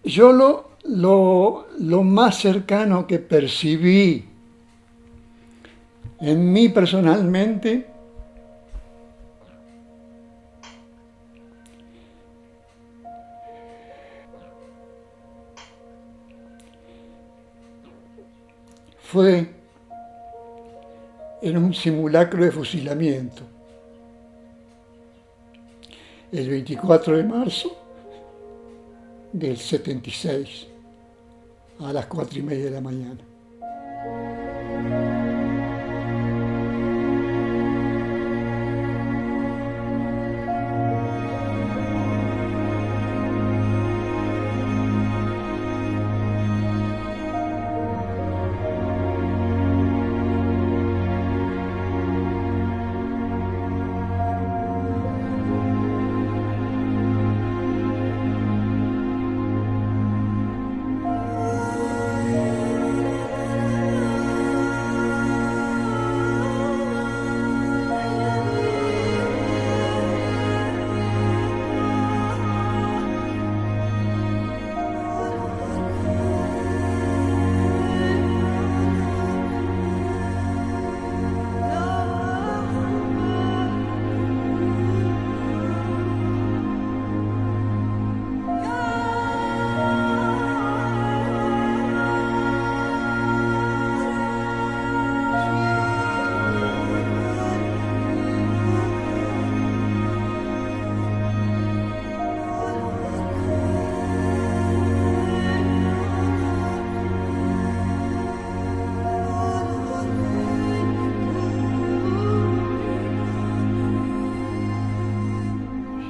Yo lo más cercano que percibí en mí personalmente fue en un simulacro de fusilamiento, el 24 de marzo del 76, a las 4:30 de la mañana.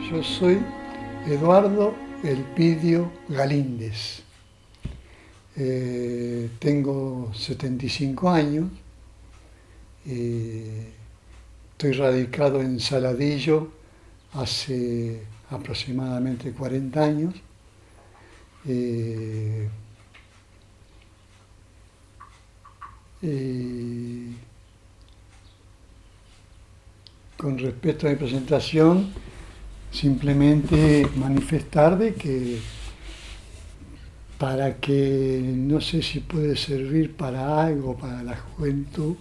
Yo soy Eduardo Elpidio Galíndez. Tengo 75 años. Estoy radicado en Saladillo hace aproximadamente 40 años. Con respecto a mi presentación, simplemente manifestar de que para que no sé si puede servir para algo, para la juventud,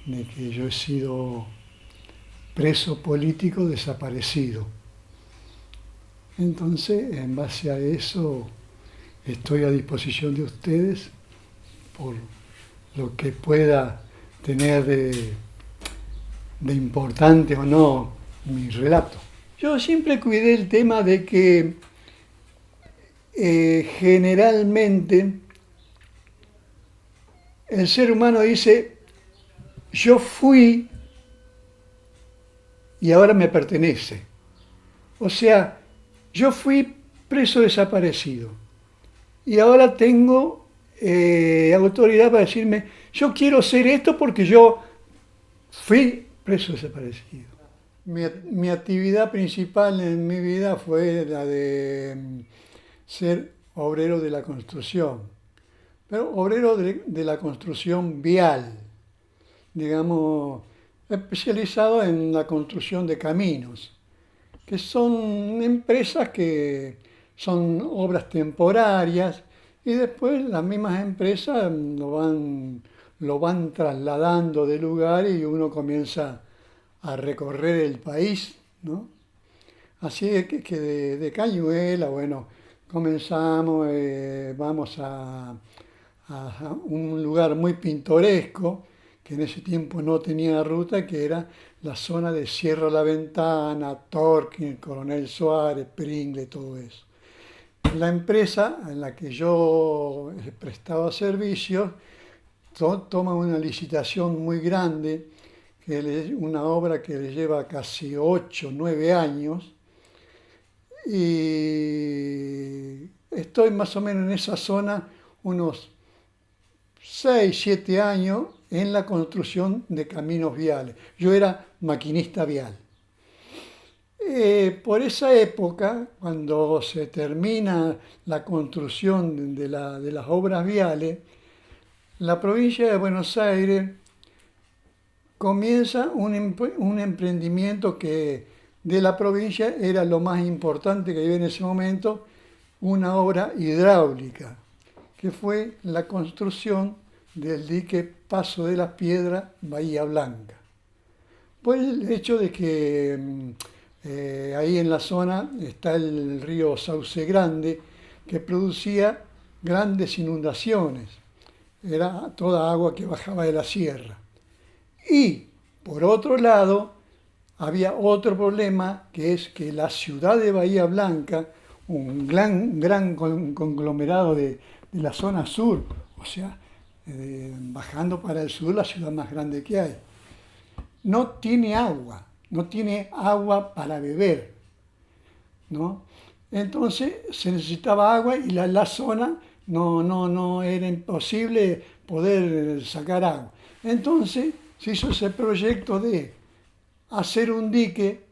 de que yo he sido preso político desaparecido. Entonces, en base a eso, estoy a disposición de ustedes por lo que pueda tener de importante o no mi relato. Yo siempre cuidé el tema de que generalmente el ser humano dice, yo fui y ahora me pertenece. O sea, yo fui preso desaparecido y ahora tengo autoridad para decirme, yo quiero ser esto porque yo fui preso desaparecido. Mi actividad principal en mi vida fue la de ser obrero de la construcción, pero obrero de la construcción vial, digamos, especializado en la construcción de caminos, que son empresas que son obras temporarias y después las mismas empresas lo van trasladando de lugar y uno comienza a recorrer el país, ¿no? Así es que de Cañuela, bueno, comenzamos, vamos a un lugar muy pintoresco, que en ese tiempo no tenía ruta, que era la zona de Sierra La Ventana, Torquín, Coronel Suárez, Pringle, todo eso. La empresa en la que yo prestaba servicios toma una licitación muy grande, una obra que le lleva casi 8 9 años, y estoy más o menos en esa zona unos 6 7 años en la construcción de caminos viales. Yo era maquinista vial. Por esa época, cuando se termina la construcción de las obras viales, la provincia de Buenos Aires comienza un emprendimiento que de la provincia era lo más importante que había en ese momento, una obra hidráulica, que fue la construcción del dique Paso de las Piedras, Bahía Blanca. Por el hecho de que ahí en la zona está el río Sauce Grande, que producía grandes inundaciones. Era toda agua que bajaba de la sierra. Y, por otro lado, había otro problema, que es que la ciudad de Bahía Blanca, un gran conglomerado de la zona sur, o sea, bajando para el sur, la ciudad más grande que hay, no tiene agua para beber, ¿no? Entonces se necesitaba agua y la zona no era imposible poder sacar agua. Entonces se hizo ese proyecto de hacer un dique,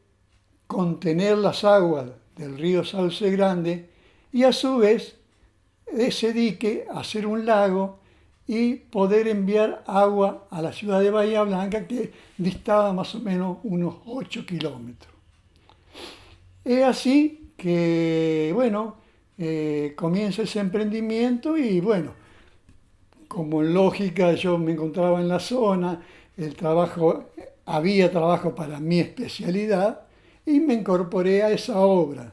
contener las aguas del río Sauce Grande y a su vez de ese dique hacer un lago y poder enviar agua a la ciudad de Bahía Blanca, que distaba más o menos unos 8 kilómetros. Es así que, bueno, comienza ese emprendimiento y, bueno, como lógica yo me encontraba en la zona, había trabajo para mi especialidad y me incorporé a esa obra,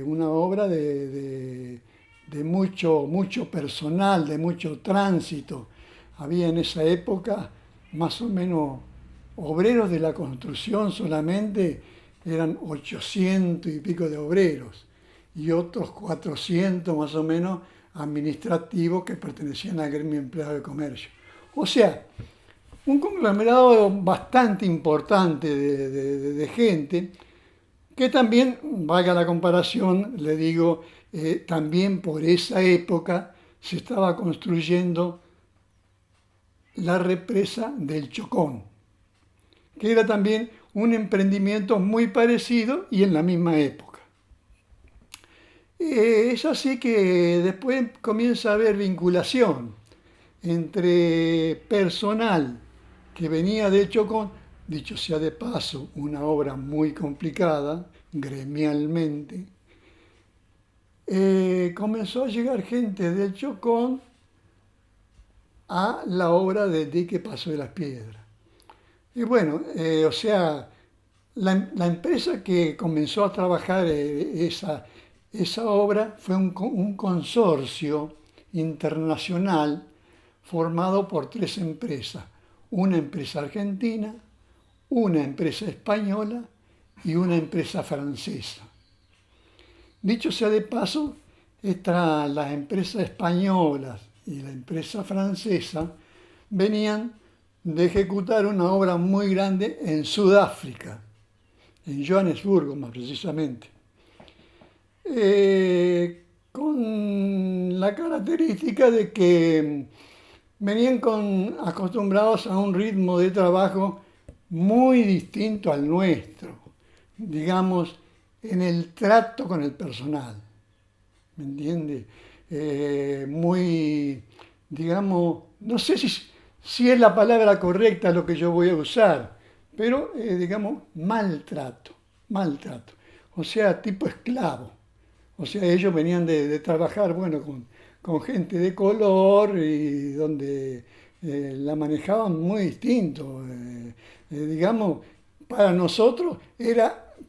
una obra de mucho personal, de mucho tránsito. Había en esa época más o menos obreros de la construcción solamente, eran 800 y pico de obreros y otros 400 más o menos administrativos que pertenecían al gremio empleado de comercio. O sea, un conglomerado bastante importante de gente, que también, valga la comparación, le digo, también por esa época se estaba construyendo la represa del Chocón, que era también un emprendimiento muy parecido y en la misma época. Es así que después comienza a haber vinculación entre personal que venía del Chocón, dicho sea de paso, una obra muy complicada gremialmente. Comenzó a llegar gente del Chocón a la obra del dique Paso de las Piedras. Y bueno, o sea, la empresa que comenzó a trabajar esa obra fue un consorcio internacional formado por 3 empresas, una empresa argentina, una empresa española y una empresa francesa. Dicho sea de paso, las empresas españolas y la empresa francesa venían de ejecutar una obra muy grande en Sudáfrica, en Johannesburgo más precisamente, con la característica de que venían acostumbrados a un ritmo de trabajo muy distinto al nuestro, digamos, en el trato con el personal, ¿me entiende? Muy, digamos, no sé si es la palabra correcta lo que yo voy a usar, pero digamos, maltrato, o sea, tipo esclavo. O sea, ellos venían de trabajar, bueno, con gente de color y donde la manejaban muy distinto. Digamos, para nosotros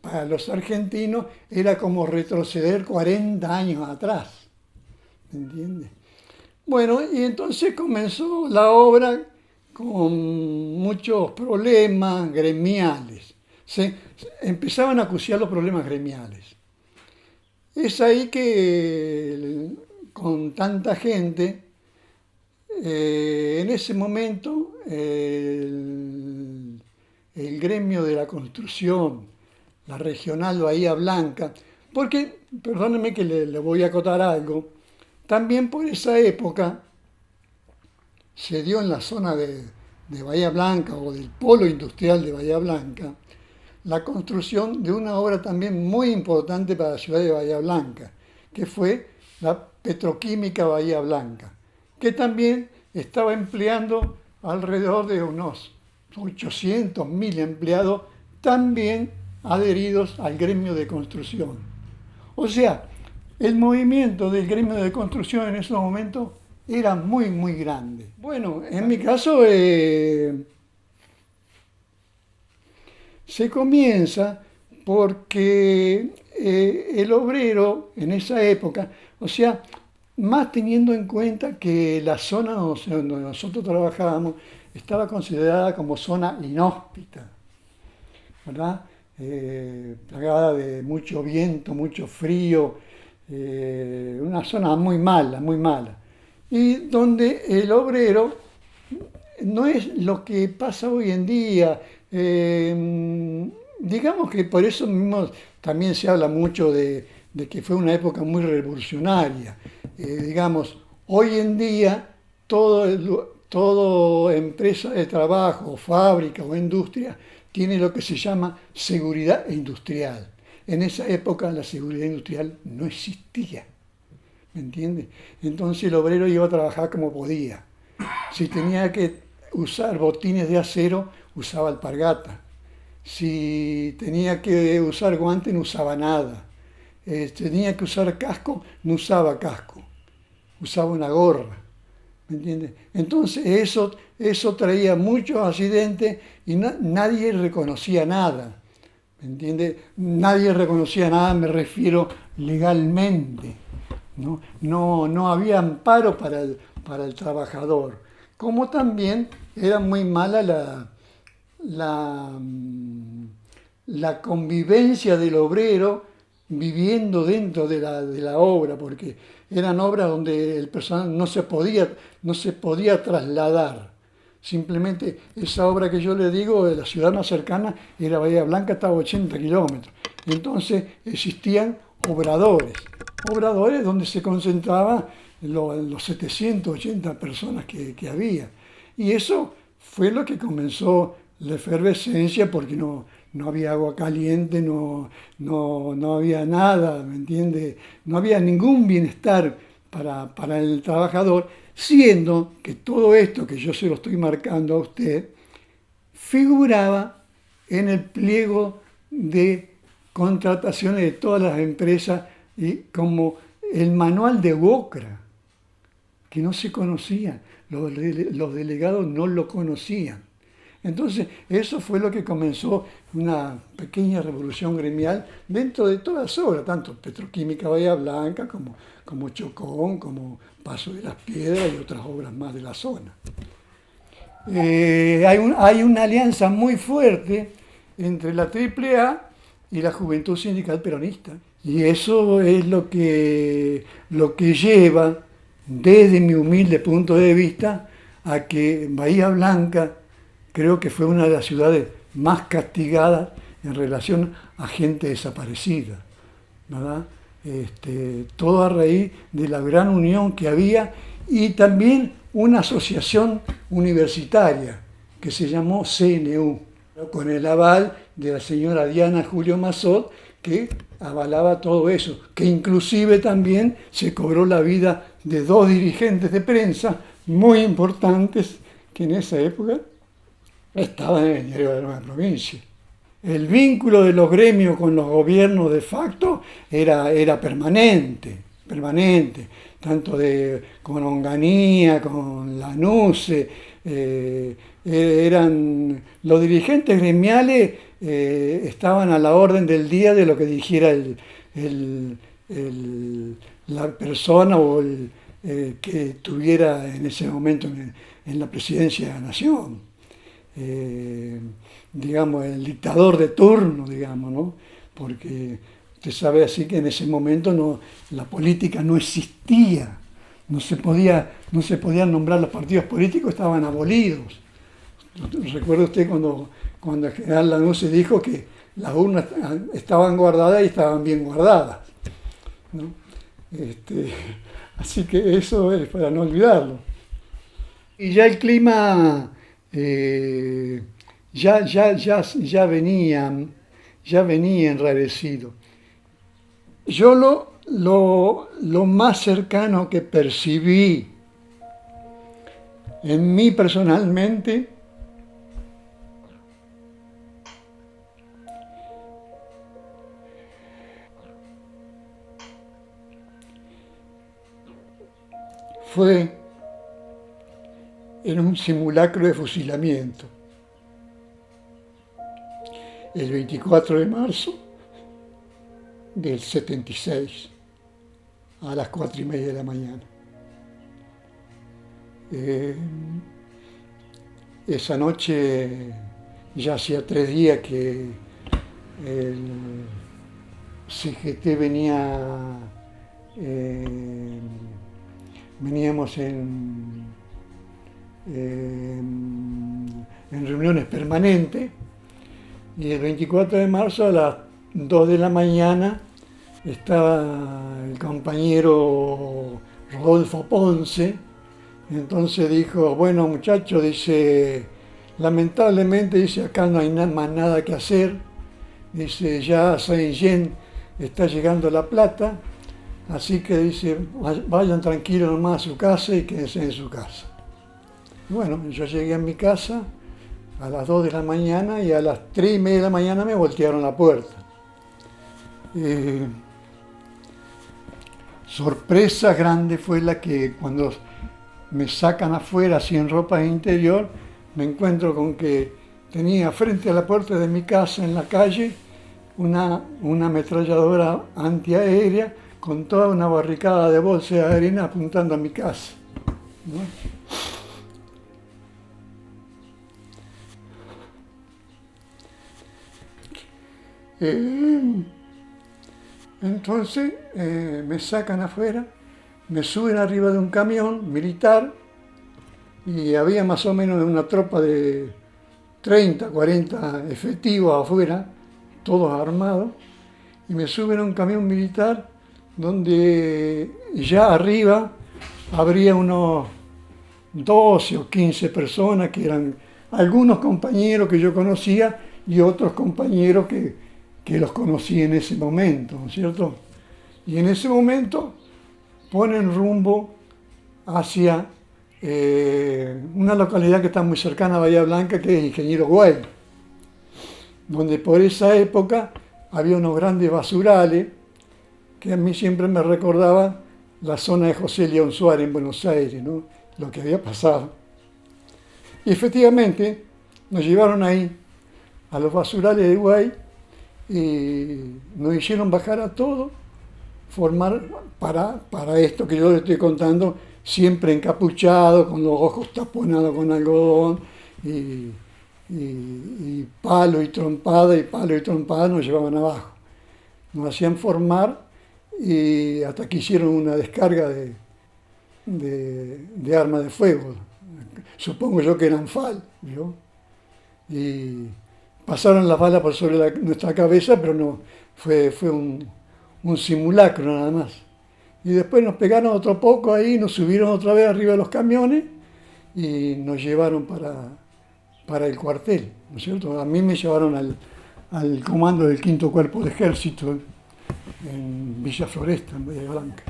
para los argentinos, era como retroceder 40 años atrás. ¿Me entiendes? Bueno, y entonces comenzó la obra con muchos problemas gremiales. Se empezaban a acuciar los problemas gremiales. Es ahí que con tanta gente, en ese momento el gremio de la construcción, la regional Bahía Blanca, porque, perdónenme que le voy a acotar algo, también por esa época se dio en la zona de Bahía Blanca o del polo industrial de Bahía Blanca la construcción de una obra también muy importante para la ciudad de Bahía Blanca, que fue la Petroquímica Bahía Blanca, que también estaba empleando alrededor de unos 800.000 empleados también adheridos al gremio de construcción. O sea, el movimiento del gremio de construcción en esos momentos era muy, muy grande. Bueno, en mi caso se comienza porque el obrero en esa época, o sea, más teniendo en cuenta que la zona donde nosotros trabajábamos estaba considerada como zona inhóspita, ¿verdad? Plagada de mucho viento, mucho frío, una zona muy mala, muy mala. Y donde el obrero no es lo que pasa hoy en día. Digamos que por eso mismo también se habla mucho de que fue una época muy revolucionaria. Digamos, hoy en día todo empresa de trabajo, fábrica o industria tiene lo que se llama seguridad industrial. En esa época la seguridad industrial no existía, ¿me entiendes? Entonces el obrero iba a trabajar como podía. Si tenía que usar botines de acero, usaba alpargata. Si tenía que usar guantes, no usaba nada. Tenía que usar casco, no usaba casco. Usaba una gorra. ¿Me entiendes? Entonces eso traía muchos accidentes y nadie reconocía nada. ¿Me entiendes? Nadie reconocía nada, me refiero legalmente. No había amparo para el trabajador. Como también era muy mala la, mm, la convivencia del obrero viviendo dentro de la obra, porque eran obras donde el personal no se podía trasladar. Simplemente esa obra que yo le digo, de la ciudad más cercana era Bahía Blanca, estaba a 80 kilómetros. Entonces existían obradores, obradores donde se concentraban los 780 personas que había. Y eso fue lo que comenzó la efervescencia porque no había agua caliente, no había nada, ¿me entiende? No había ningún bienestar para el trabajador, siendo que todo esto que yo se lo estoy marcando a usted figuraba en el pliego de contrataciones de todas las empresas y como el manual de Wokra, que no se conocía, los delegados no lo conocían. Entonces, eso fue lo que comenzó una pequeña revolución gremial dentro de todas las obras, tanto Petroquímica Bahía Blanca como Chocón, como Paso de las Piedras y otras obras más de la zona. Hay una alianza muy fuerte entre la AAA y la Juventud Sindical Peronista. Y eso es lo que lleva, desde mi humilde punto de vista, a que Bahía Blanca creo que fue una de las ciudades más castigadas en relación a gente desaparecida, ¿verdad? Todo a raíz de la gran unión que había y también una asociación universitaria que se llamó CNU, con el aval de la señora Diana Julio Massot, que avalaba todo eso, que inclusive también se cobró la vida de dos dirigentes de prensa muy importantes que en esa época estaban en el diario de la Nueva Provincia. El vínculo de los gremios con los gobiernos de facto era permanente, permanente, tanto con Onganía, con Lanusse, eran los dirigentes gremiales estaban a la orden del día de lo que dijera la persona o que estuviera en ese momento en la presidencia de la nación. Digamos, el dictador de turno, digamos, ¿no? Porque usted sabe así que en ese momento la política no existía, no se podían nombrar los partidos políticos, estaban abolidos. Recuerda usted cuando el general Lanusse dijo que las urnas estaban guardadas y estaban bien guardadas, ¿no? Así que eso es para no olvidarlo. Y ya el clima ya venía enrarecido. Yo lo más cercano que percibí en mí personalmente fue en un simulacro de fusilamiento. El 24 de marzo del 76, a las 4:30 de la mañana. Esa noche ya hacía 3 días que el CGT veníamos en reuniones permanentes, y el 24 de marzo a las 2 de la mañana estaba el compañero Rodolfo Ponce. Entonces dijo: bueno, muchachos, dice, lamentablemente, dice, acá no hay más nada que hacer, dice, ya a Saint-Jean está llegando la plata, así que dice, vayan tranquilos nomás a su casa y quédense en su casa. Bueno, yo llegué a mi casa a las 2 de la mañana y a las 3:30 de la mañana me voltearon la puerta. Sorpresa grande fue la que cuando me sacan afuera así en ropa interior, me encuentro con que tenía frente a la puerta de mi casa en la calle una ametralladora antiaérea con toda una barricada de bolsas de arena apuntando a mi casa, ¿no? Entonces me sacan afuera, me suben arriba de un camión militar y había más o menos una tropa de 30, 40 efectivos afuera, todos armados, y me suben a un camión militar donde ya arriba habría unos 12 o 15 personas que eran algunos compañeros que yo conocía y otros compañeros que los conocí en ese momento, ¿no es cierto? Y en ese momento ponen rumbo hacia una localidad que está muy cercana a Bahía Blanca, que es Ingeniero Güell, donde por esa época había unos grandes basurales que a mí siempre me recordaba la zona de José León Suárez en Buenos Aires, ¿no? Lo que había pasado. Y efectivamente nos llevaron ahí, a los basurales de Güell, y nos hicieron bajar a todos, formar para esto que yo les estoy contando, siempre encapuchado, con los ojos taponados con algodón, y palo y trompada nos llevaban abajo. Nos hacían formar y hasta que hicieron una descarga de armas de fuego. Supongo yo que eran FAL, ¿vio? Y pasaron las balas por sobre nuestra cabeza, pero no, fue un simulacro nada más. Y después nos pegaron otro poco ahí, nos subieron otra vez arriba de los camiones y nos llevaron para el cuartel, ¿no es cierto? A mí me llevaron al comando del 5º Cuerpo de Ejército en Villa Floresta, en Bahía Blanca.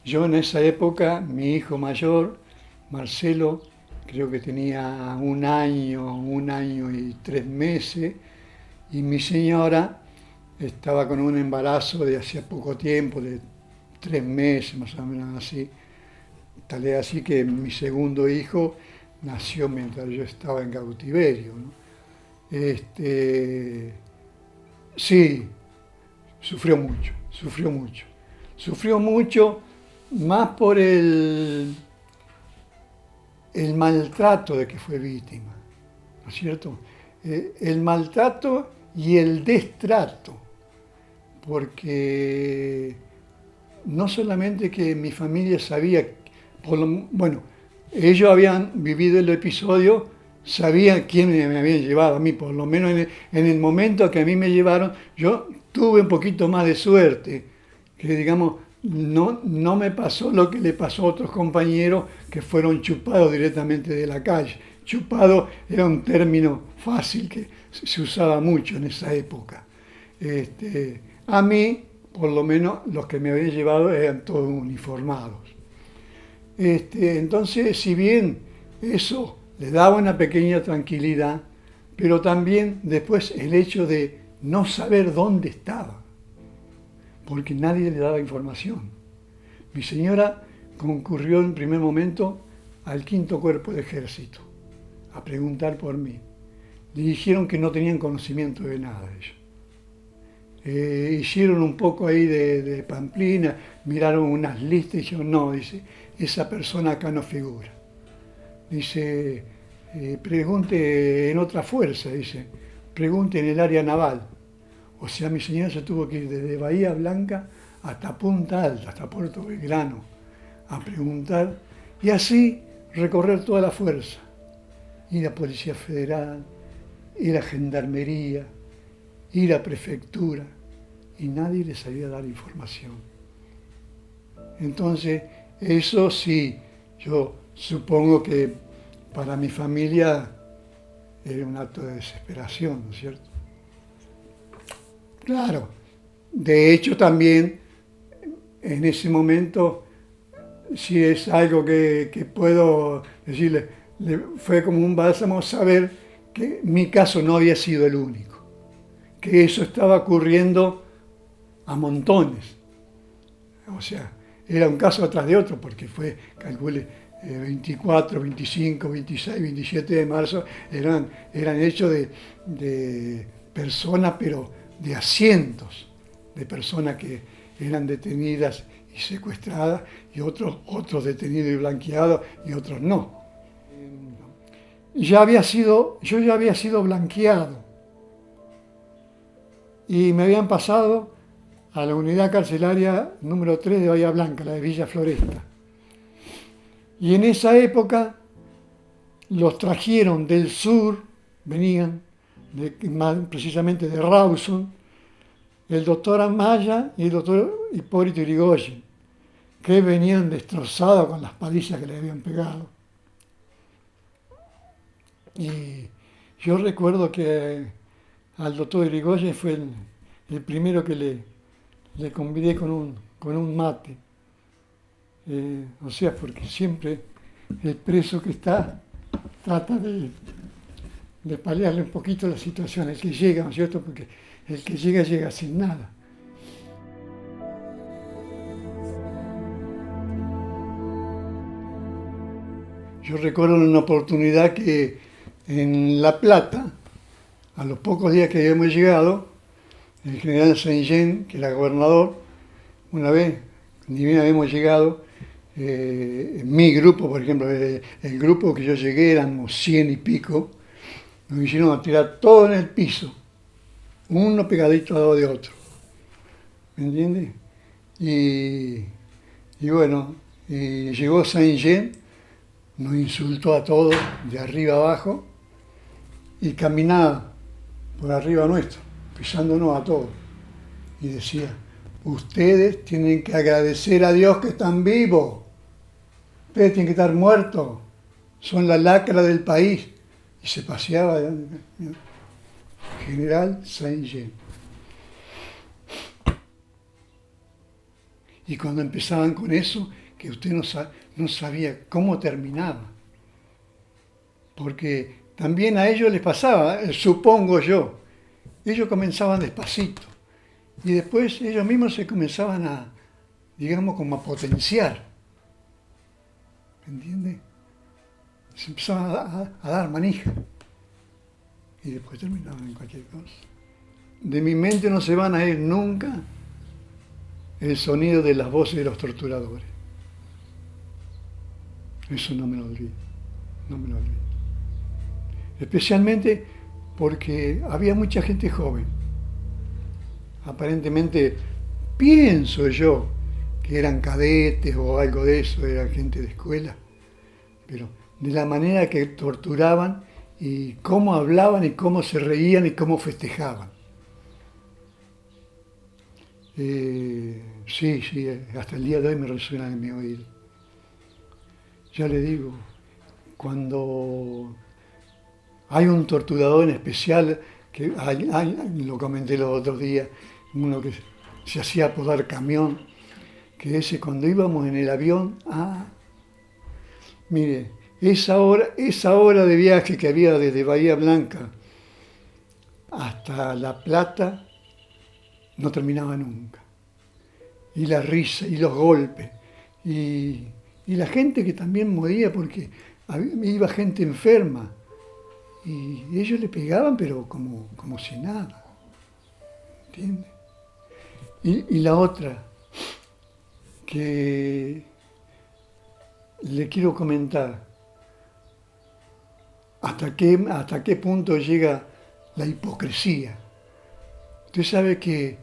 Yo en esa época, mi hijo mayor, Marcelo, creo que tenía 1 año y 3 meses, y mi señora estaba con un embarazo de hacía poco tiempo, de 3 meses, más o menos así. Tal es así que mi segundo hijo nació mientras yo estaba en cautiverio, ¿no? Sí, sufrió mucho, más por el maltrato de que fue víctima, ¿no es cierto? El maltrato y el destrato, porque no solamente que mi familia sabía, bueno, ellos habían vivido el episodio, sabían quién me habían llevado a mí, por lo menos en el momento que a mí me llevaron, yo tuve un poquito más de suerte, que digamos, no me pasó lo que le pasó a otros compañeros que fueron chupados directamente de la calle. Chupado era un término fácil que se usaba mucho en esa época. A mí, por lo menos, los que me habían llevado eran todos uniformados. Entonces, si bien eso le daba una pequeña tranquilidad, pero también después el hecho de no saber dónde estaba, porque nadie le daba información. Mi señora concurrió en primer momento al 5º Cuerpo de Ejército a preguntar por mí. Le dijeron que no tenían conocimiento de nada de ellos. Hicieron un poco ahí de pamplina, miraron unas listas y dijeron, no, dice, esa persona acá no figura. Dice, pregunte en otra fuerza, dice, pregunte en el área naval. O sea, mi señora se tuvo que ir desde Bahía Blanca hasta Punta Alta, hasta Puerto Belgrano, a preguntar, y así recorrer toda la fuerza. Ir a Policía Federal, ir a Gendarmería, ir a Prefectura, y nadie les sabía dar información. Entonces, eso sí, yo supongo que para mi familia era un acto de desesperación, ¿no es cierto? Claro, de hecho también en ese momento, si es algo que puedo decirle, fue como un bálsamo saber que mi caso no había sido el único, que eso estaba ocurriendo a montones. O sea, era un caso atrás de otro, porque fue, calcule, 24, 25, 26, 27 de marzo, eran hechos de personas, pero de a cientos de personas que eran detenidas y secuestradas, y otros detenidos y blanqueados, y otros no. Yo ya había sido blanqueado, y me habían pasado a la unidad carcelaria número 3 de Bahía Blanca, la de Villa Floresta. Y en esa época los trajeron del sur, venían más precisamente de Rawson, el doctor Amaya y el doctor Hipólito Yrigoyen, que venían destrozados con las palizas que le habían pegado. Y yo recuerdo que al doctor Yrigoyen fue el primero que le convidé con un mate. O sea, porque siempre el preso que está trata de paliarle un poquito la situación, el que llega, ¿no es cierto? Porque el que llega sin nada. Yo recuerdo una oportunidad que en La Plata, a los pocos días que habíamos llegado, el general Saint-Jean, que era gobernador, una vez, ni bien habíamos llegado, en mi grupo, por ejemplo, el grupo que yo llegué, éramos 100 y pico, nos hicieron a tirar todo en el piso, uno pegadito al lado de otro, ¿me entiendes? Y bueno, llegó Saint-Jean, nos insultó a todos de arriba abajo y caminaba por arriba nuestro, pisándonos a todos, y decía, ustedes tienen que agradecer a Dios que están vivos, ustedes tienen que estar muertos, son la lacra del país. Y se paseaba, General Saint-Jean. Y cuando empezaban con eso, que usted no sabía cómo terminaba, porque también a ellos les pasaba, supongo yo, ellos comenzaban despacito, y después ellos mismos se comenzaban a, digamos, como a potenciar, ¿me entiende? Se empezaban a dar manija, y después terminaban en cualquier cosa. De mi mente no se van a ir nunca el sonido de las voces de los torturadores. Eso no me lo olvido, no me lo olvido. Especialmente porque había mucha gente joven. Aparentemente, pienso yo, que eran cadetes o algo de eso, eran gente de escuela, pero de la manera que torturaban y cómo hablaban y cómo se reían y cómo festejaban. Sí, hasta el día de hoy me resuena en mi oído. Ya le digo, cuando hay un torturador en especial, que lo comenté los otros días, uno que se hacía apodar Camión, que ese cuando íbamos en el avión, mire, esa hora de viaje que había desde Bahía Blanca hasta La Plata no terminaba nunca. Y la risa y los golpes y Y la gente que también moría porque iba gente enferma. Y ellos le pegaban, pero como si nada. ¿Entiendes? Y la otra que le quiero comentar, hasta qué punto llega la hipocresía. Usted sabe que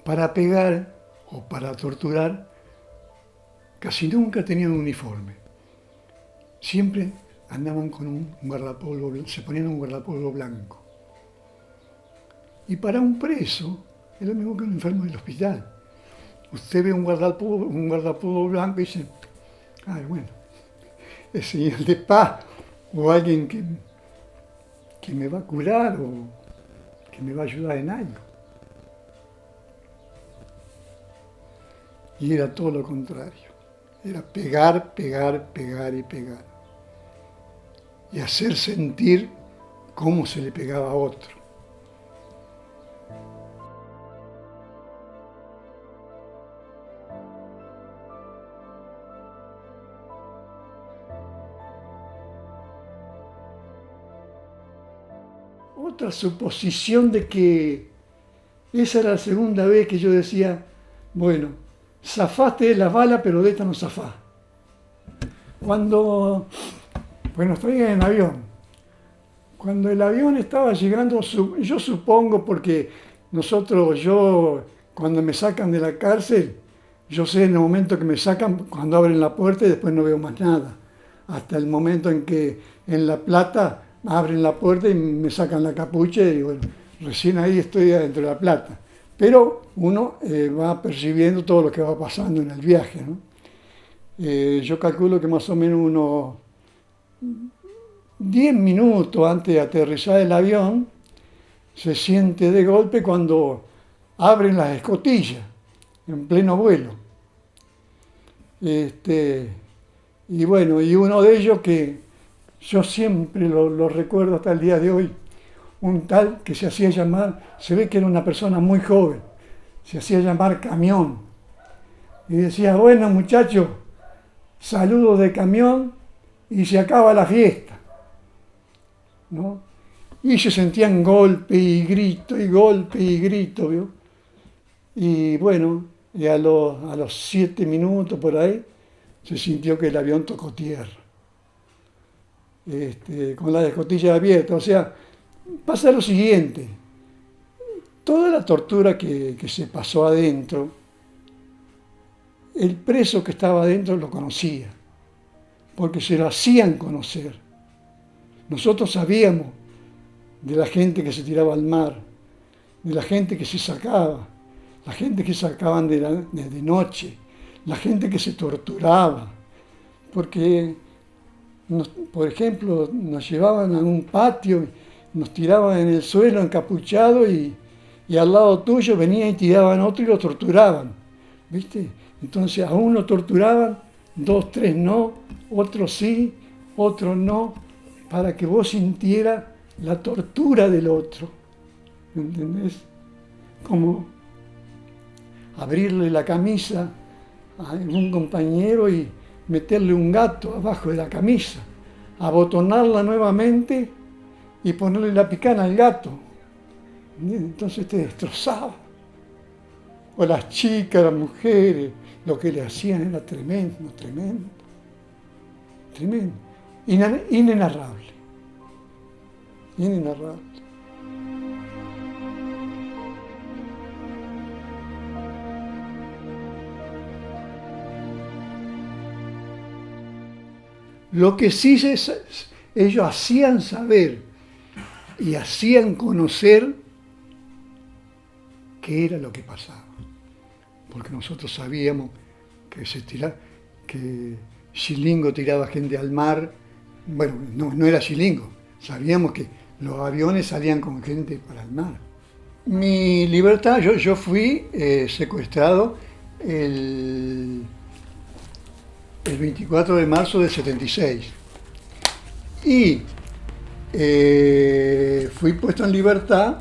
para pegar o para torturar casi nunca tenían un uniforme. Siempre andaban con un guardapolvo, se ponían un guardapolvo blanco. Y para un preso es lo mismo que un enfermo del hospital. Usted ve un guardapolvo blanco y dice, ay, bueno, es señal de paz o alguien que me va a curar o que me va a ayudar en algo. Y era todo lo contrario. Era pegar, pegar, pegar y pegar. Y hacer sentir cómo se le pegaba a otro. Otra suposición de que esa era la segunda vez que yo decía, bueno, zafaste de las balas, pero de esta no zafás. Cuando, bueno, estoy en avión. Cuando el avión estaba llegando, yo supongo porque cuando me sacan de la cárcel, yo sé en el momento que me sacan, cuando abren la puerta y después no veo más nada. Hasta el momento en que en La Plata abren la puerta y me sacan la capucha y bueno, recién ahí estoy adentro de La Plata. Pero uno va percibiendo todo lo que va pasando en el viaje, ¿no? Yo calculo que más o menos unos 10 minutos antes de aterrizar el avión, se siente de golpe cuando abren las escotillas en pleno vuelo. Y bueno, y uno de ellos que yo siempre lo recuerdo hasta el día de hoy, un tal que se hacía llamar, se ve que era una persona muy joven, se hacía llamar Camión. Y decía, bueno muchachos, saludos de Camión y se acaba la fiesta, ¿no? Y se sentían golpe y grito, ¿vio? Y bueno, y a los 7 minutos por ahí, se sintió que el avión tocó tierra, con la escotilla abierta. O sea, pasa lo siguiente, toda la tortura que se pasó adentro, el preso que estaba adentro lo conocía, porque se lo hacían conocer. Nosotros sabíamos de la gente que se tiraba al mar, de la gente que se sacaba, la gente que sacaban de noche, la gente que se torturaba, porque, por ejemplo, nos llevaban a un patio, nos tiraban en el suelo encapuchados y al lado tuyo venían y tiraban otro y lo torturaban, ¿viste? Entonces a uno torturaban, 2, 3 no, otros sí, otros no, para que vos sintieras la tortura del otro, ¿me entendés? Como abrirle la camisa a algún compañero y meterle un gato abajo de la camisa, abotonarla nuevamente y ponerle la picana al gato. Entonces te destrozaba. O las chicas, las mujeres, lo que le hacían era tremendo, tremendo, tremendo, inenarrable, inenarrable. Lo que sí ellos hacían saber y hacían conocer qué era lo que pasaba. Porque nosotros sabíamos que Xilingo tiraba gente al mar. Bueno, no era Xilingo. Sabíamos que los aviones salían con gente para el mar. Mi libertad, yo fui secuestrado el 24 de marzo del 76. Y fui puesto en libertad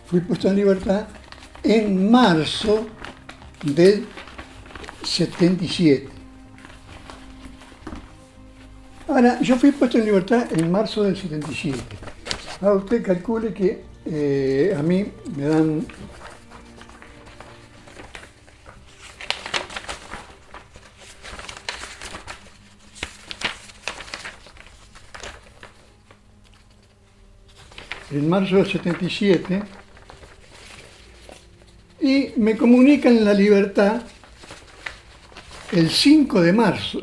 fui puesto en libertad en marzo del 77. Ahora, yo fui puesto en libertad en marzo del 77. Ahora usted calcule que a mí me dan en marzo del 77 y me comunican la libertad el 5 de marzo.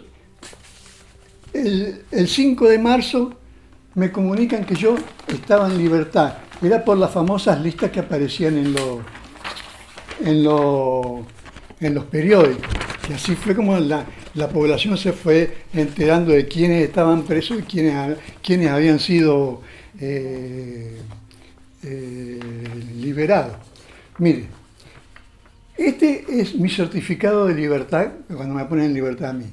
El 5 de marzo me comunican que yo estaba en libertad. Era por las famosas listas que aparecían en los periódicos. Y así fue como la población se fue enterando de quiénes estaban presos y quiénes habían sido liberados. Mire, este es mi certificado de libertad, cuando me ponen en libertad a mí.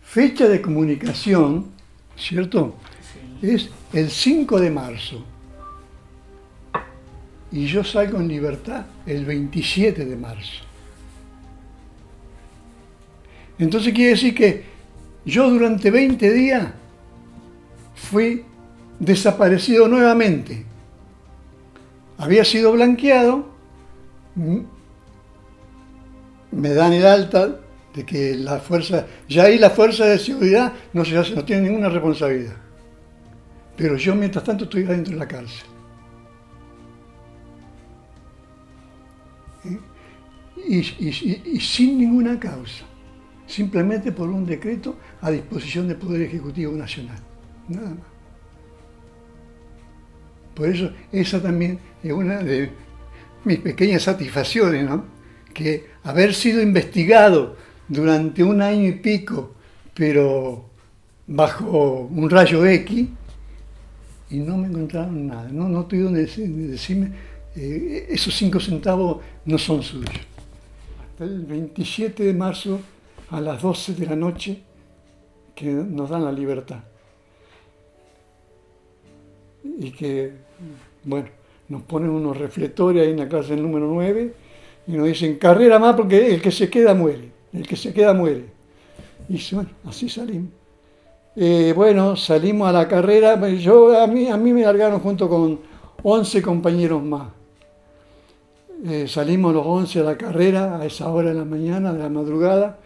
Fecha de comunicación, ¿cierto? Sí. Es el 5 de marzo. Y yo salgo en libertad el 27 de marzo. Entonces quiere decir que yo durante 20 días fui desaparecido nuevamente. Había sido blanqueado, me dan el alta de que la fuerza, ya ahí la fuerza de seguridad no tiene ninguna responsabilidad. Pero yo mientras tanto estoy adentro de la cárcel. Y sin ninguna causa, simplemente por un decreto a disposición del Poder Ejecutivo Nacional, nada más. Por eso esa también es una de mis pequeñas satisfacciones, ¿no? Que haber sido investigado durante 1 año y pico, pero bajo un rayo X, y no me encontraron nada, no tuvieron de decirme, esos 5 centavos no son suyos. Hasta el 27 de marzo a las 12 de la noche que nos dan la libertad. Y que, bueno, nos ponen unos reflectores ahí en la clase número 9 y nos dicen, carrera más porque el que se queda muere, el que se queda muere. Y bueno, así salimos. Bueno, salimos a la carrera, a mí me largaron junto con 11 compañeros más. Salimos los 11 a la carrera a esa hora de la mañana, de la madrugada,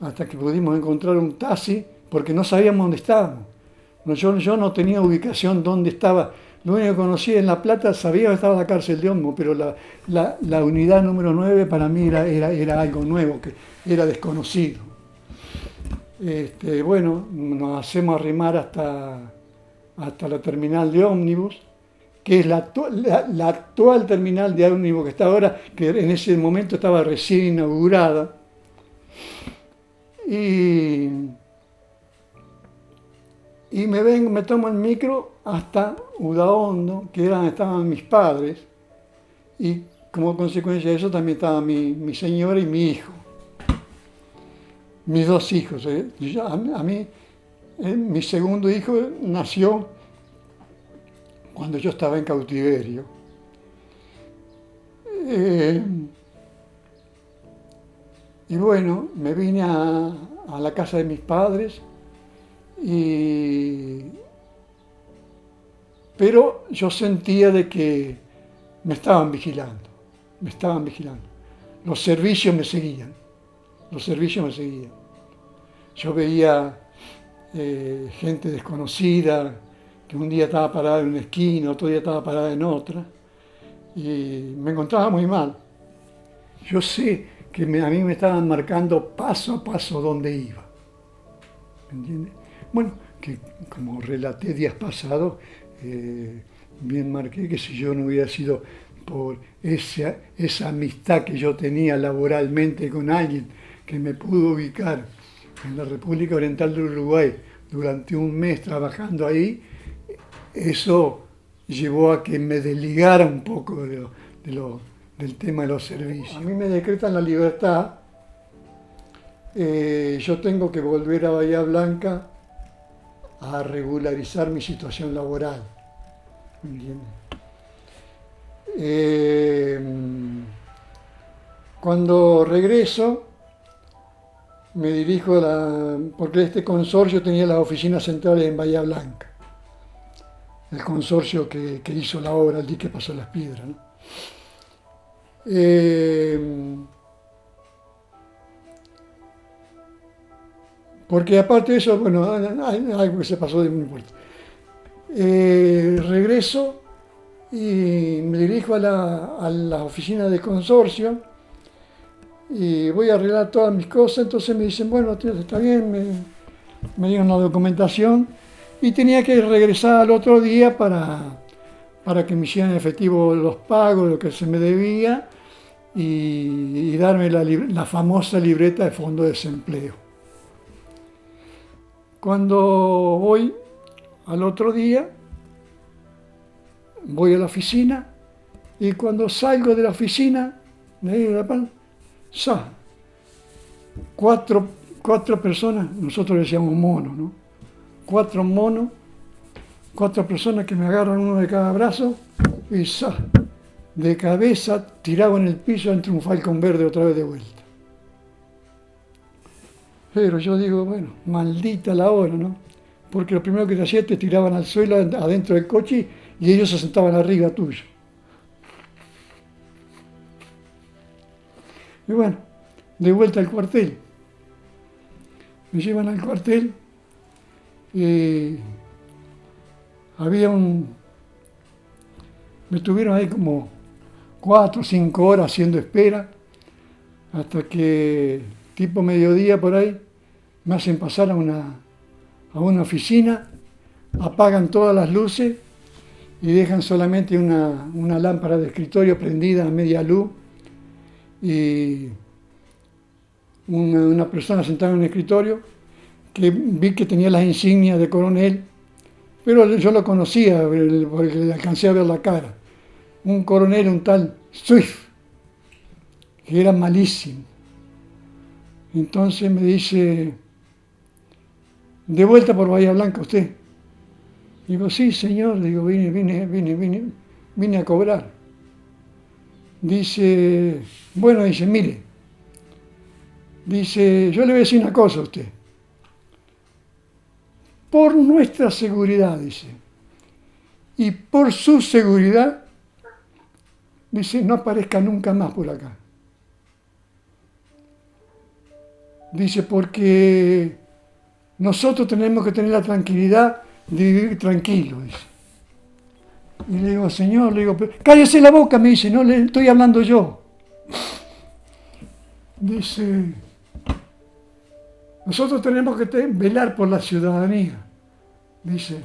hasta que pudimos encontrar un taxi, porque no sabíamos dónde estábamos. Yo no tenía ubicación dónde estaba. Lo único que conocía en La Plata, sabía que estaba la cárcel de Olmo, pero la unidad número 9 para mí era algo nuevo, que era desconocido. Bueno, nos hacemos arrimar hasta la terminal de ómnibus, que es la actual terminal de ómnibus que está ahora, que en ese momento estaba recién inaugurada. Y me tomo el micro hasta Udaondo, que era donde estaban mis padres, y como consecuencia de eso también estaba mi señora y mi hijo. Mis 2 hijos. A mí, mi segundo hijo nació cuando yo estaba en cautiverio. Y bueno, me vine a la casa de mis padres, pero yo sentía de que me estaban vigilando. Los servicios me seguían. Yo veía gente desconocida, que un día estaba parada en una esquina, otro día estaba parada en otra, y me encontraba muy mal. Yo sé que a mí me estaban marcando paso a paso dónde iba. ¿Me entiendes? Bueno, que como relaté días pasados, bien marqué que si yo no hubiera sido por esa amistad que yo tenía laboralmente con alguien que me pudo ubicar en la República Oriental del Uruguay durante un mes trabajando ahí, eso llevó a que me desligara un poco del tema de los servicios. A mí me decretan la libertad, yo tengo que volver a Bahía Blanca a regularizar mi situación laboral, ¿me entiendes? Eh, Cuando regreso, me dirijo porque este consorcio tenía las oficinas centrales en Bahía Blanca, el consorcio que hizo la obra, el dique Paso las Piedras, ¿no? Porque aparte de eso, bueno, hay algo que se pasó de muy fuerte. Regreso y me dirijo a la oficina de consorcio y voy a arreglar todas mis cosas. Entonces me dicen, bueno, está bien, me dieron la documentación y tenía que regresar al otro día para que me hicieran efectivo los pagos, lo que se me debía y darme la famosa libreta de fondo de desempleo. Cuando voy al otro día, voy a la oficina y cuando salgo de la oficina, cuatro personas, nosotros le decíamos monos, ¿no? Cuatro monos, cuatro personas que me agarran uno de cada brazo y de cabeza tirado en el piso entre un falcón verde otra vez de vuelta. Pero yo digo, bueno, maldita la hora, ¿no? Porque lo primero que te hacía te tiraban al suelo adentro del coche y ellos se sentaban arriba tuyo. Y bueno, de vuelta al cuartel. Me llevan al cuartel y me tuvieron ahí como 4 o 5 horas haciendo espera, hasta que tipo mediodía por ahí me hacen pasar a una oficina, apagan todas las luces y dejan solamente una lámpara de escritorio prendida a media luz y una persona sentada en un escritorio que vi que tenía las insignias de coronel, pero yo lo conocía porque le alcancé a ver la cara. Un coronel, un tal Swift, que era malísimo. Entonces me dice, de vuelta por Bahía Blanca usted. Digo, sí, señor, digo, vine a cobrar. Dice, bueno, dice, mire, dice, yo le voy a decir una cosa a usted. Por nuestra seguridad, dice, y por su seguridad, dice, no aparezca nunca más por acá. Dice, porque nosotros tenemos que tener la tranquilidad de vivir tranquilo, dice. Y le digo, señor, le digo, cállese la boca, me dice, no le estoy hablando yo. Dice, nosotros tenemos que velar por la ciudadanía, dice,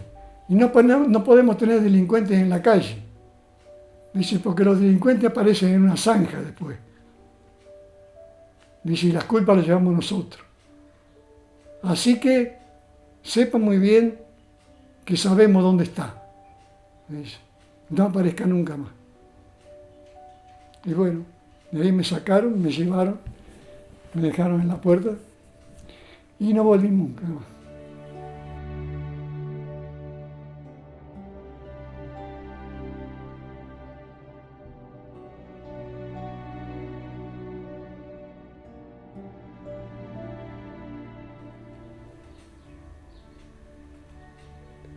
y no podemos tener delincuentes en la calle. Dice, porque los delincuentes aparecen en una zanja después. Dice, y las culpas las llevamos nosotros. Así que sepa muy bien que sabemos dónde está. Dice, no aparezca nunca más. Y bueno, de ahí me sacaron, me llevaron, me dejaron en la puerta y no volví nunca más.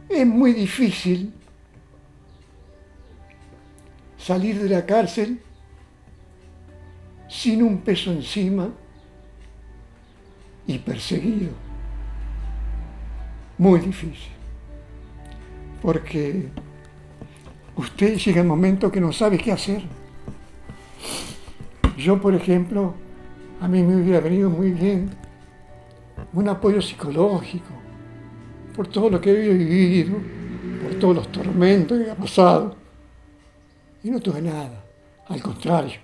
Es muy difícil salir de la cárcel sin un peso encima y perseguido. Muy difícil. Porque usted llega el momento que no sabe qué hacer. Yo, por ejemplo, a mí me hubiera venido muy bien un apoyo psicológico por todo lo que he vivido, por todos los tormentos que ha pasado. Y no tuve nada. Al contrario,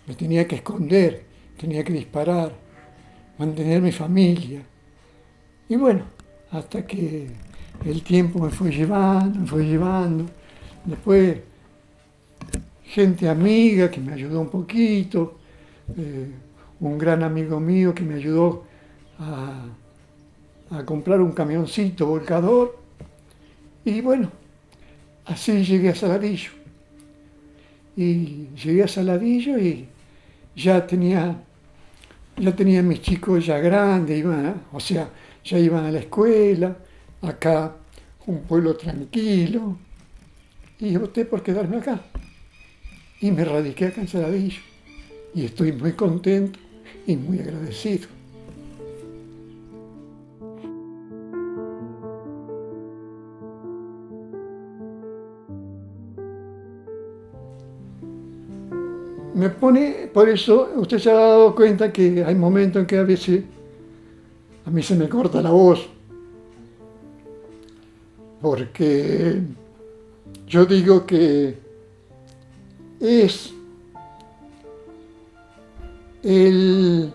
me tenía que esconder, tenía que disparar, mantener mi familia. Y bueno, hasta que el tiempo me fue llevando. Después, gente amiga que me ayudó un poquito, un gran amigo mío que me ayudó a comprar un camioncito volcador. Y bueno, así llegué a Saladillo. Y llegué a Saladillo y ya tenía, ya tenía mis chicos ya grandes, o sea, ya iban a la escuela, acá un pueblo tranquilo, y opté por quedarme acá. Y me radiqué acá en Saladillo. Y estoy muy contento y muy agradecido. Me pone, por eso usted se ha dado cuenta que hay momentos en que a veces a mí se me corta la voz, porque yo digo que es el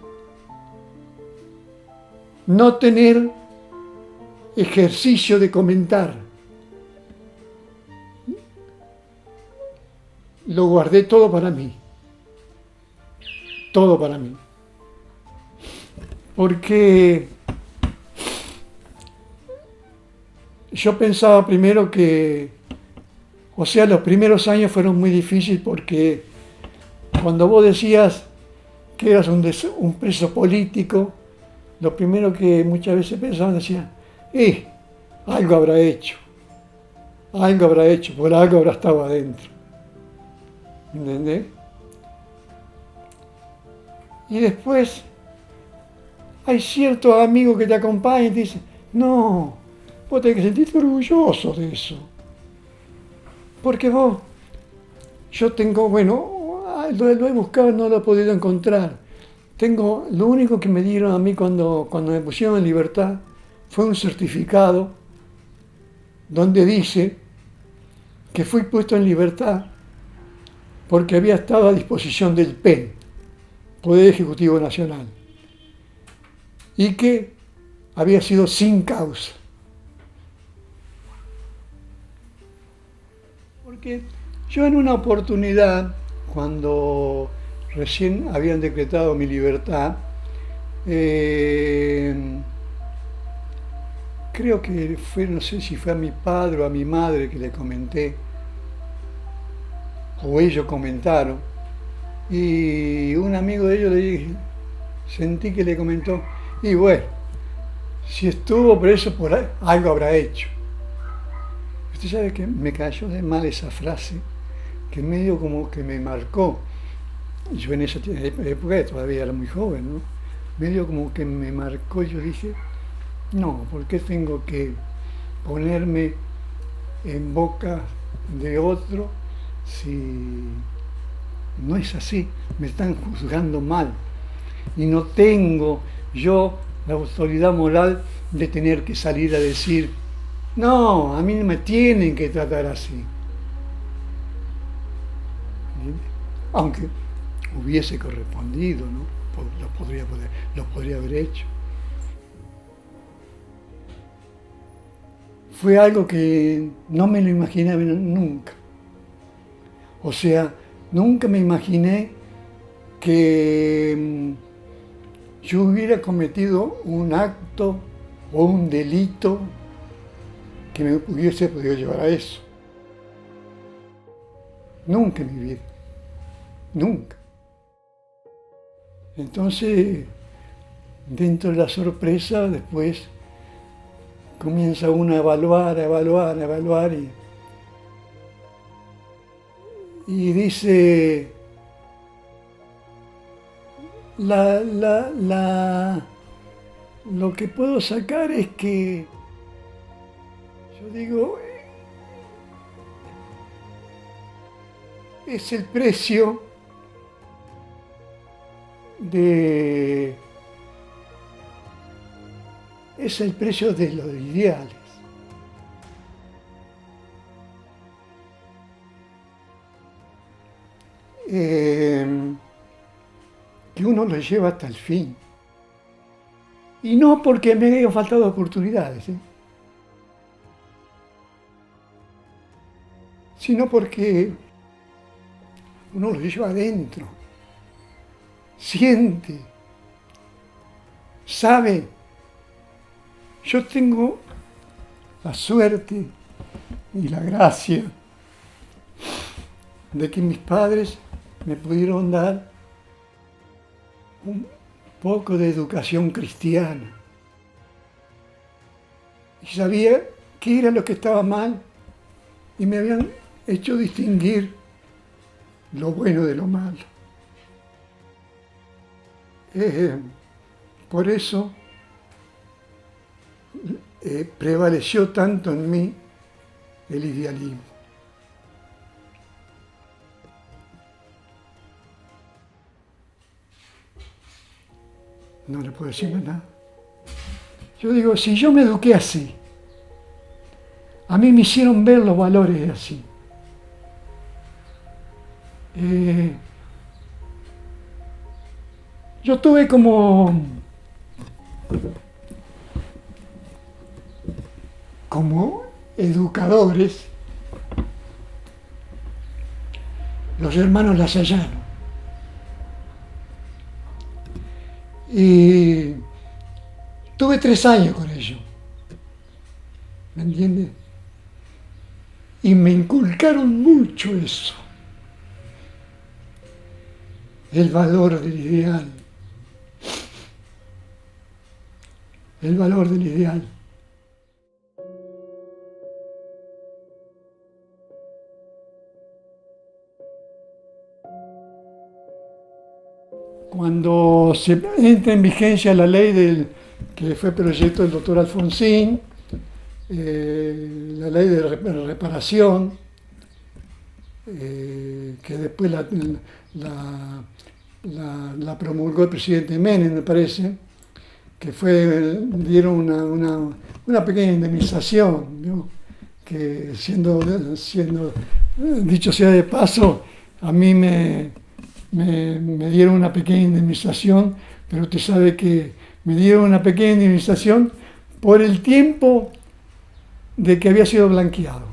no tener ejercicio de comentar. Lo guardé todo para mí, todo para mí. Porque yo pensaba primero que, o sea, los primeros años fueron muy difíciles porque cuando vos decías que eras un preso político, lo primero que muchas veces pensaban decían, algo habrá hecho, por algo habrá estado adentro. ¿Entendés? Y después hay ciertos amigos que te acompañan y te dicen, no, vos tenés que sentirte orgulloso de eso. Porque vos, yo tengo, bueno, lo he buscado, no lo he podido encontrar. Lo único que me dieron a mí cuando me pusieron en libertad fue un certificado donde dice que fui puesto en libertad porque había estado a disposición del PEN, Poder Ejecutivo Nacional, y que había sido sin causa. Porque yo en una oportunidad, cuando recién habían decretado mi libertad, creo que fue, no sé si fue a mi padre o a mi madre que le comenté, o ellos comentaron, y un amigo de ellos le dije, sentí que le comentó, y bueno, si estuvo preso por ahí, algo habrá hecho. Usted sabe que me cayó de mal esa frase, que medio como que me marcó. Yo en esa época todavía era muy joven, ¿no? Medio como que me marcó, yo dije, no, ¿por qué tengo que ponerme en boca de otro si no es así? Me están juzgando mal y no tengo yo la autoridad moral de tener que salir a decir, no, a mí no me tienen que tratar así. Aunque hubiese correspondido, ¿no? Lo podría haber hecho. Fue algo que no me lo imaginaba nunca. O sea, nunca me imaginé que yo hubiera cometido un acto o un delito que me hubiese podido llevar a eso. Nunca en mi vida. Nunca. Entonces, dentro de la sorpresa, después comienza uno a evaluar y dice, lo que puedo sacar es que, yo digo, es el precio es el precio de los ideales. Que uno lo lleva hasta el fin. Y no porque me hayan faltado oportunidades, sino porque uno lo lleva adentro, siente, sabe. Yo tengo la suerte y la gracia de que mis padres me pudieron dar un poco de educación cristiana. Y sabía qué era lo que estaba mal y me habían hecho distinguir lo bueno de lo malo. Por eso prevaleció tanto en mí el idealismo. No le puedo decir más nada. Yo digo, si yo me eduqué así, a mí me hicieron ver los valores así. Yo tuve como educadores los hermanos Lasallano. Y tuve 3 años con ellos, ¿me entiendes? Y me inculcaron mucho eso, el valor del ideal, el valor del ideal. Cuando se entra en vigencia la ley que fue proyecto del doctor Alfonsín, la ley de reparación, que después la promulgó el presidente Menem, me parece, que dieron una pequeña indemnización, ¿no? Que siendo dicho sea de paso, a mí me dieron una pequeña indemnización, pero usted sabe que me dieron una pequeña indemnización por el tiempo de que había sido blanqueado,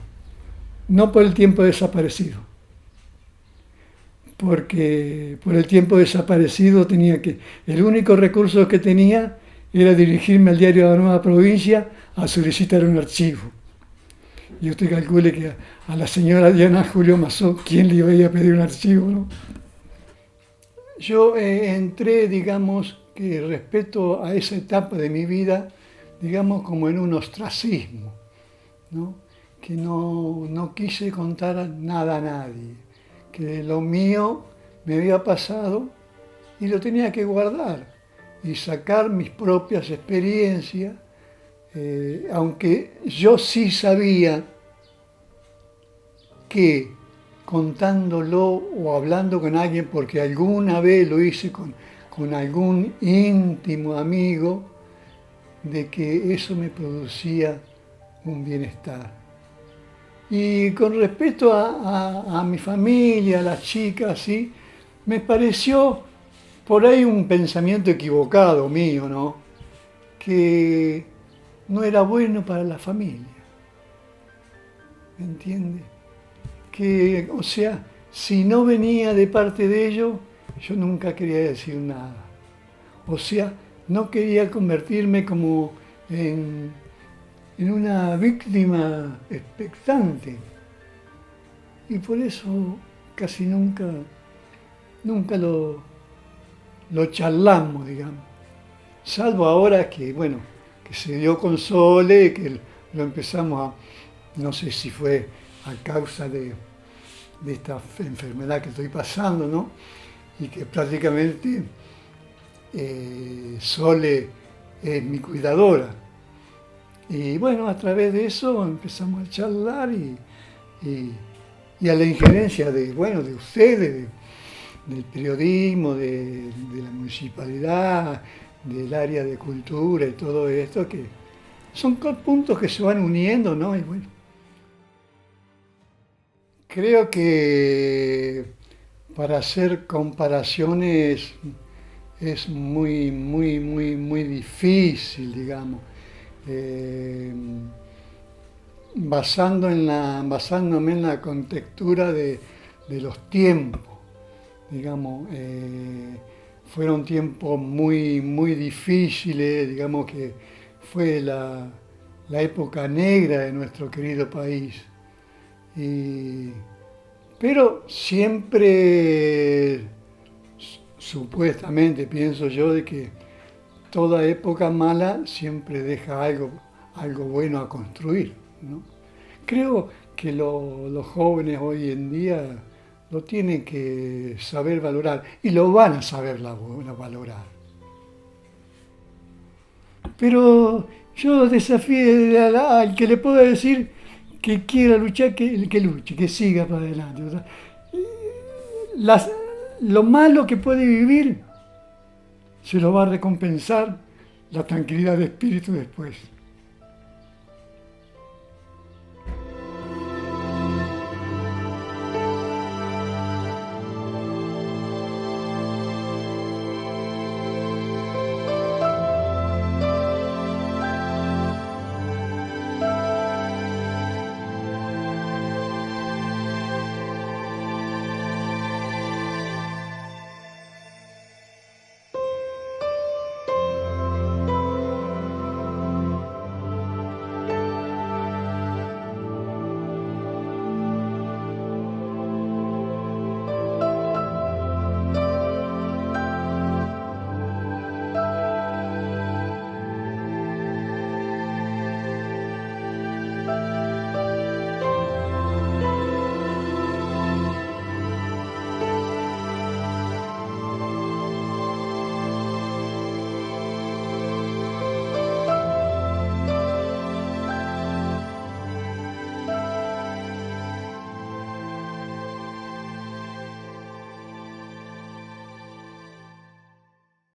no por el tiempo desaparecido. Porque por el tiempo desaparecido el único recurso que tenía era dirigirme al diario de la Nueva Provincia a solicitar un archivo. Y usted calcule que a la señora Diana Julio Mazó, ¿quién le iba a pedir un archivo, no? Yo entré, digamos, que respecto a esa etapa de mi vida, digamos, como en un ostracismo, ¿no? Que no quise contar nada a nadie, que lo mío me había pasado y lo tenía que guardar y sacar mis propias experiencias, aunque yo sí sabía que contándolo o hablando con alguien, porque alguna vez lo hice con algún íntimo amigo, de que eso me producía un bienestar. Y con respecto a mi familia, a las chicas, ¿sí? Me pareció por ahí un pensamiento equivocado mío, ¿no? Que no era bueno para la familia, ¿me entiende? Que, o sea, si no venía de parte de ellos, yo nunca quería decir nada. O sea, no quería convertirme como en una víctima expectante. Y por eso casi nunca lo charlamos, digamos. Salvo ahora que, bueno, que se dio con Sole, que lo empezamos no sé si fue a causa de esta enfermedad que estoy pasando, ¿no? Y que prácticamente Sole es mi cuidadora. Y bueno, a través de eso empezamos a charlar y a la injerencia de ustedes, del periodismo, de la municipalidad, del área de cultura y todo esto, que son puntos que se van uniendo, ¿no? Y bueno, creo que para hacer comparaciones es muy, muy, muy, muy difícil, digamos. Basándome en la contextura de los tiempos, digamos, fueron tiempos muy, muy difíciles, digamos que fue la época negra de nuestro querido país. Pero siempre, supuestamente, pienso yo, de que toda época mala siempre deja algo bueno a construir, ¿no? Creo que los jóvenes hoy en día lo tienen que saber valorar y lo van a saber valorar. Pero yo desafío al que le pueda decir que quiera luchar, que luche, que siga para adelante. O sea, las- lo malo que puede vivir se lo va a recompensar la tranquilidad de espíritu después.